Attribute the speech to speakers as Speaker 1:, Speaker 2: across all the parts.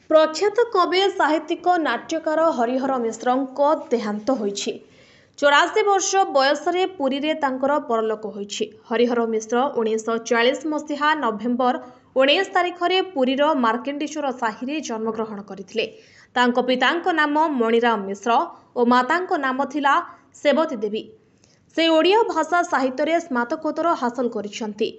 Speaker 1: प्रख्यात कवि साहित्यिक नाट्यकार हरिहर मिश्रଙ୍କ देहांत होइछि। 84 वर्ष बयसरे पुरी रे तांकर परलोक होइछि। हरिहर मिश्र 1940 मसीहा नवेम्बर 19 तारिख रे पुरीर मार्केंडेश्वर साहि रे जन्मग्रहण करथिले। तांको पितांको नाम मणिराम मिश्र और मातांको नाम थिला सेवती देवी। से ओडिया भाषा साहित्य रे स्नातकोत्तर हासिल करिसंती।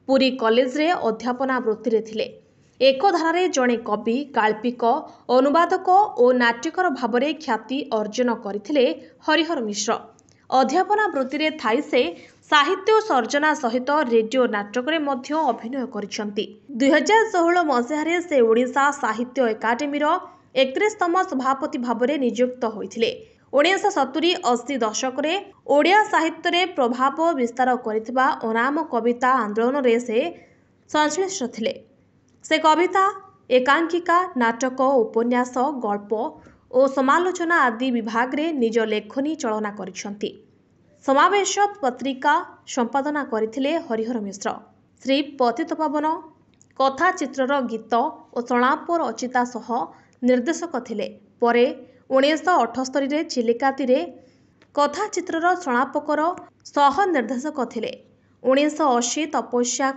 Speaker 1: पुरी कॉलेज रे अध्यापना वृत्ति रे थिले। एकधारे जड़े कवि गाल्पिक अनुवादक और नाट्यकार भाव में ख्याति अर्जन करथिले हरिहर मिश्र। अध्यापना वृत्ति रे थाई से साहित्य सर्जना सहित रेडियो नाटक रे मध्य अभिनय करिसंती। 2016 मसीह से ओडिशा साहित्य एकाडेमी 31तम सभापति भाव में नियुक्त होइथिले। 1970-80 दशक रे ओडिया साहित्य रे प्रभाव विस्तार करिथिबा अनाम कविता आंदोलन रे से संश्लिष्ट थिले। से कविता एकांकिका नाटक उपन्यास गल्प और समालोचना आदि विभाग रे निज लेखनी चलना करिसंती। समावेश पत्रिका संपादना करथिले हरिहर मिश्र। श्री पतितपावन कथा चित्रर गीत और संलाप रचिता सह निर्देशक थिले। परे 1978 रे चिलिका तीरे कथा चित्रर संलापकर सह निर्देशक थिले। 1980 तपस्या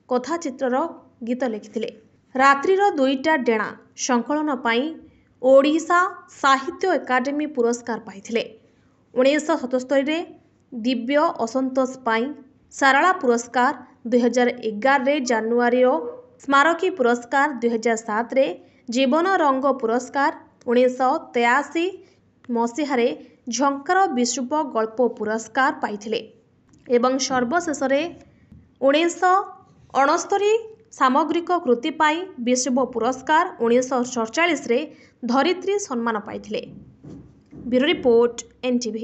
Speaker 1: कथा चित्रर गीत लिखिथिले। रात्रिर दुईटा डेणा संकलन पाई ओडिशा साहित्य एकाडेमी पुरस्कार पाइथिले। 1977 रे दिव्य असंतोष पाई सारला पुरस्कार, 2011 रे जानुआरी स्मारकी पुरस्कार, 2007 रे जीवन रंग पुरस्कार, 1983 मसीह रे झंकार विश्व गल्प पुरस्कार पाइथिले एवं सर्वशेष रे 1969 सामग्रिक कृति पाई विश्व पुरस्कार, 1947 रे धरित्री सम्मान पाइथिले। Bureau report, NTV।